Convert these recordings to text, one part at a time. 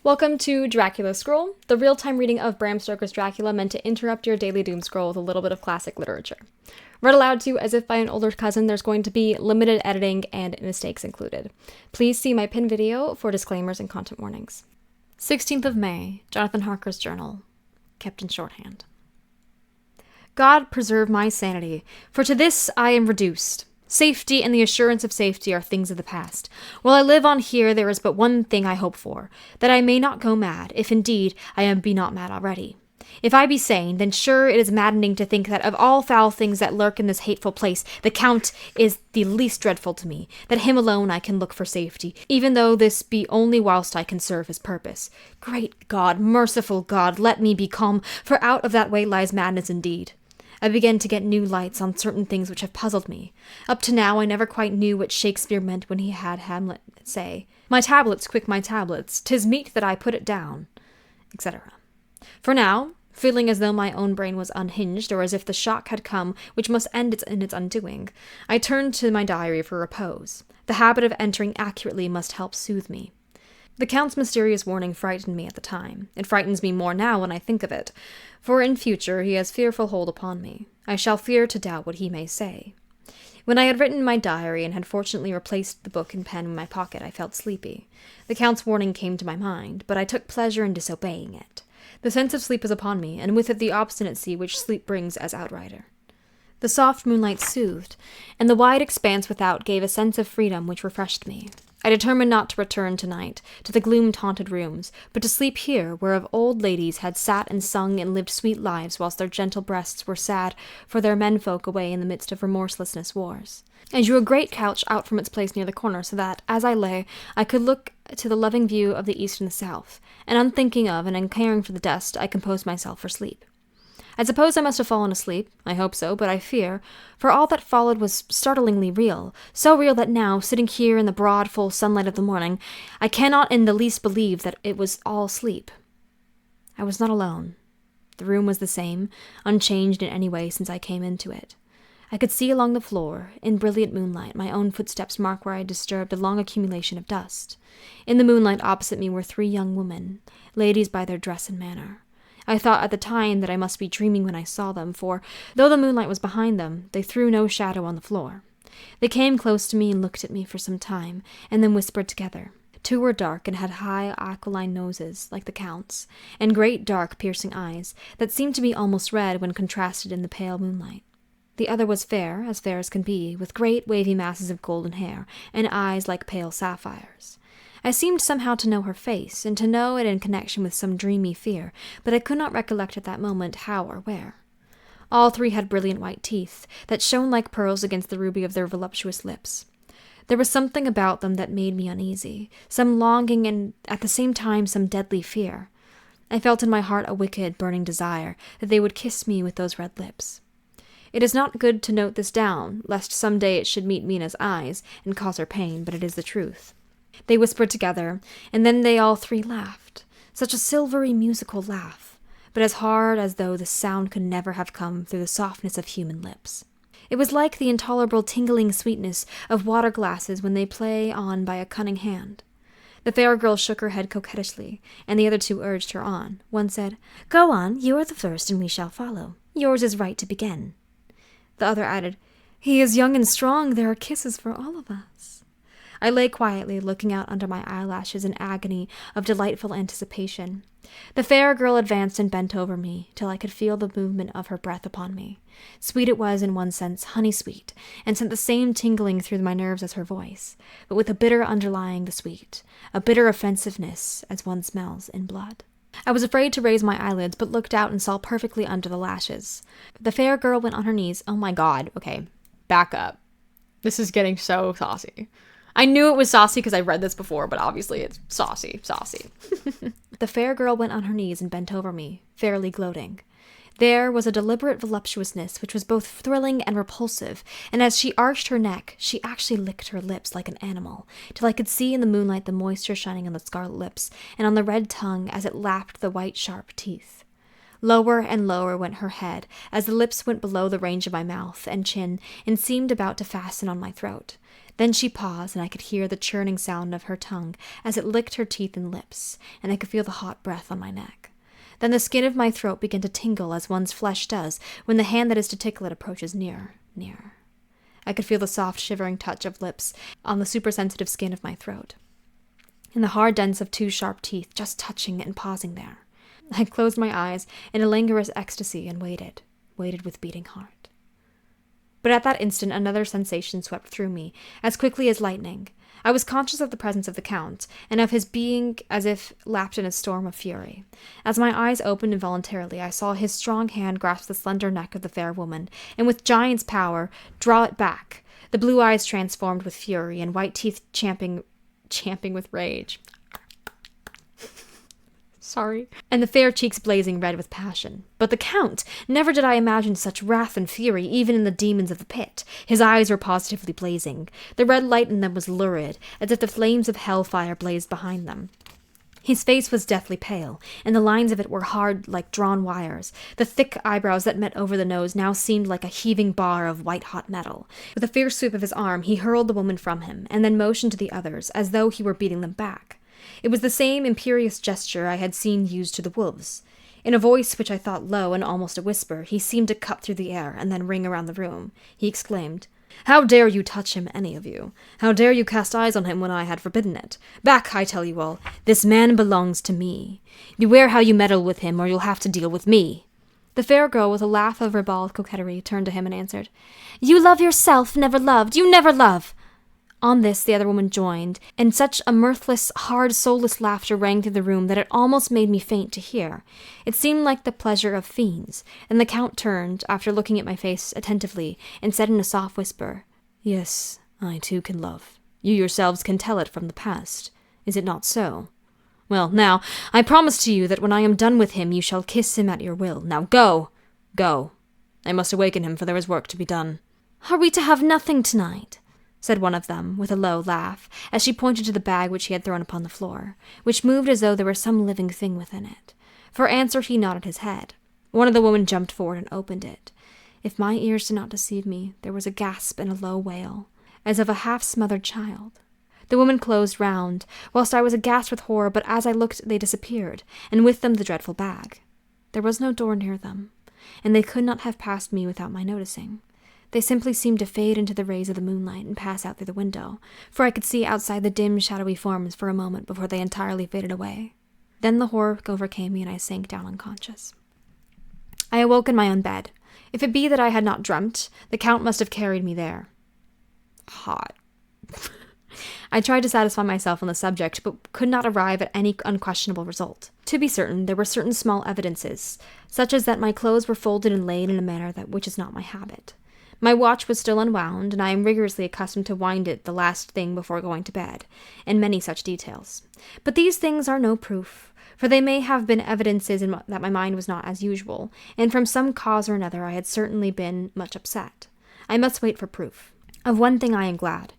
Welcome to Dracula Scroll, the real-time reading of Bram Stoker's Dracula meant to interrupt your daily doom scroll with a little bit of classic literature. Read aloud to you as if by an older cousin, there's going to be limited editing and mistakes included. Please see my pinned video for disclaimers and content warnings. 16th of May, Jonathan Harker's journal, kept in shorthand. God preserve my sanity, for to this I am reduced. Safety and the assurance of safety are things of the past. While I live on here, there is but one thing I hope for, that I may not go mad, if indeed I be not mad already. If I be sane, then sure it is maddening to think that of all foul things that lurk in this hateful place, the Count is the least dreadful to me, that him alone I can look for safety, even though this be only whilst I can serve his purpose. Great God, merciful God, let me be calm, for out of that way lies madness indeed. I begin to get new lights on certain things which have puzzled me. Up to now I never quite knew what Shakespeare meant when he had Hamlet say, "My tablets, quick my tablets, 'tis meet that I put it down," etc. For now, feeling as though my own brain was unhinged, or as if the shock had come which must end in its undoing, I turned to my diary for repose. The habit of entering accurately must help soothe me. The Count's mysterious warning frightened me at the time. It frightens me more now when I think of it, for in future he has fearful hold upon me. I shall fear to doubt what he may say. When I had written my diary and had fortunately replaced the book and pen in my pocket, I felt sleepy. The Count's warning came to my mind, but I took pleasure in disobeying it. The sense of sleep was upon me, and with it the obstinacy which sleep brings as outrider. The soft moonlight soothed, and the wide expanse without gave a sense of freedom which refreshed me. I determined not to return tonight to the gloom-taunted rooms, but to sleep here, where of old ladies had sat and sung and lived sweet lives, whilst their gentle breasts were sad for their menfolk away in the midst of remorselessness wars. I drew a great couch out from its place near the corner, so that, as I lay, I could look to the loving view of the east and the south, and unthinking of and uncaring for the dust, I composed myself for sleep. I suppose I must have fallen asleep. I hope so, but I fear, for all that followed was startlingly real, so real that now, sitting here in the broad, full sunlight of the morning, I cannot in the least believe that it was all sleep. I was not alone. The room was the same, unchanged in any way since I came into it. I could see along the floor, in brilliant moonlight, my own footsteps mark where I had disturbed a long accumulation of dust. In the moonlight opposite me were 3 young women, ladies by their dress and manner. I thought at the time that I must be dreaming when I saw them, for, though the moonlight was behind them, they threw no shadow on the floor. They came close to me and looked at me for some time, and then whispered together. 2 were dark and had high, aquiline noses, like the Count's, and great, dark, piercing eyes, that seemed to be almost red when contrasted in the pale moonlight. The other was fair as can be, with great, wavy masses of golden hair, and eyes like pale sapphires. I seemed somehow to know her face, and to know it in connection with some dreamy fear, but I could not recollect at that moment how or where. All 3 had brilliant white teeth, that shone like pearls against the ruby of their voluptuous lips. There was something about them that made me uneasy, some longing and at the same time some deadly fear. I felt in my heart a wicked, burning desire that they would kiss me with those red lips. It is not good to note this down, lest some day it should meet Mina's eyes and cause her pain, but it is the truth. They whispered together, and then they all 3 laughed. Such a silvery, musical laugh, but as hard as though the sound could never have come through the softness of human lips. It was like the intolerable tingling sweetness of water glasses when they play on by a cunning hand. The fair girl shook her head coquettishly, and the other 2 urged her on. One said, "Go on, you are the first, and we shall follow. Yours is right to begin." The other added, "He is young and strong, there are kisses for all of us." I lay quietly, looking out under my eyelashes in agony of delightful anticipation. The fair girl advanced and bent over me, till I could feel the movement of her breath upon me. Sweet it was in one sense, honey-sweet, and sent the same tingling through my nerves as her voice, but with a bitter underlying the sweet, a bitter offensiveness as one smells in blood. I was afraid to raise my eyelids, but looked out and saw perfectly under the lashes. The fair girl went on her knees. Oh my God, okay, back up. This is getting so saucy. I knew it was saucy because I read this before, but obviously it's saucy. The fair girl went on her knees and bent over me, fairly gloating. There was a deliberate voluptuousness which was both thrilling and repulsive, and as she arched her neck, she actually licked her lips like an animal, till I could see in the moonlight the moisture shining on the scarlet lips and on the red tongue as it lapped the white, sharp teeth. Lower and lower went her head, as the lips went below the range of my mouth and chin and seemed about to fasten on my throat. Then she paused, and I could hear the churning sound of her tongue as it licked her teeth and lips, and I could feel the hot breath on my neck. Then the skin of my throat began to tingle as one's flesh does when the hand that is to tickle it approaches nearer, nearer. I could feel the soft, shivering touch of lips on the super-sensitive skin of my throat, and the hard dents of two sharp teeth just touching and pausing there. I closed my eyes in a languorous ecstasy and waited with beating heart. But at that instant another sensation swept through me, as quickly as lightning. I was conscious of the presence of the Count, and of his being as if lapped in a storm of fury. As my eyes opened involuntarily, I saw his strong hand grasp the slender neck of the fair woman, and with giant's power draw it back, the blue eyes transformed with fury, and white teeth champing with rage. Sorry. And the fair cheeks blazing red with passion. But the Count! Never did I imagine such wrath and fury, even in the demons of the pit. His eyes were positively blazing. The red light in them was lurid, as if the flames of hellfire blazed behind them. His face was deathly pale, and the lines of it were hard like drawn wires. The thick eyebrows that met over the nose now seemed like a heaving bar of white-hot metal. With a fierce sweep of his arm, he hurled the woman from him, and then motioned to the others, as though he were beating them back. It was the same imperious gesture I had seen used to the wolves. In a voice which I thought low and almost a whisper, he seemed to cut through the air and then ring around the room. He exclaimed, "How dare you touch him, any of you? How dare you cast eyes on him when I had forbidden it? Back, I tell you all. This man belongs to me. Beware how you meddle with him, or you'll have to deal with me." The fair girl, with a laugh of ribald coquetry, turned to him and answered, "You love yourself, never loved. You never love." On this, the other woman joined, and such a mirthless, hard, soulless laughter rang through the room that it almost made me faint to hear. It seemed like the pleasure of fiends, and the Count turned, after looking at my face attentively, and said in a soft whisper, "Yes, I too can love. You yourselves can tell it from the past. Is it not so? Well, now, I promise to you that when I am done with him, you shall kiss him at your will. Now go! Go! I must awaken him, for there is work to be done." "Are we to have nothing tonight?" said one of them, with a low laugh, as she pointed to the bag which he had thrown upon the floor, which moved as though there were some living thing within it. For answer he nodded his head. One of the women jumped forward and opened it. If my ears did not deceive me, there was a gasp and a low wail, as of a half-smothered child. The women closed round, whilst I was aghast with horror, but as I looked they disappeared, and with them the dreadful bag. There was no door near them, and they could not have passed me without my noticing. They simply seemed to fade into the rays of the moonlight and pass out through the window, for I could see outside the dim, shadowy forms for a moment before they entirely faded away. Then the horror overcame me, and I sank down unconscious. I awoke in my own bed. If it be that I had not dreamt, the Count must have carried me there. Hot. I tried to satisfy myself on the subject, but could not arrive at any unquestionable result. To be certain, there were certain small evidences, such as that my clothes were folded and laid in a manner which is not my habit. My watch was still unwound, and I am rigorously accustomed to wind it the last thing before going to bed, and many such details. But these things are no proof, for they may have been evidences that my mind was not as usual, and from some cause or another I had certainly been much upset. I must wait for proof. Of one thing I am glad.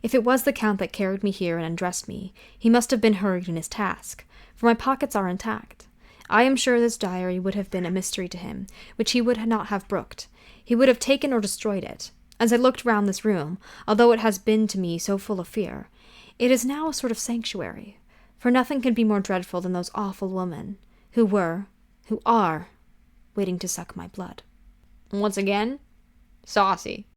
If it was the Count that carried me here and undressed me, he must have been hurried in his task, for my pockets are intact. I am sure this diary would have been a mystery to him, which he would not have brooked. He would have taken or destroyed it. As I looked round this room, although it has been to me so full of fear, it is now a sort of sanctuary, for nothing can be more dreadful than those awful women, who are, waiting to suck my blood. Once again, saucy.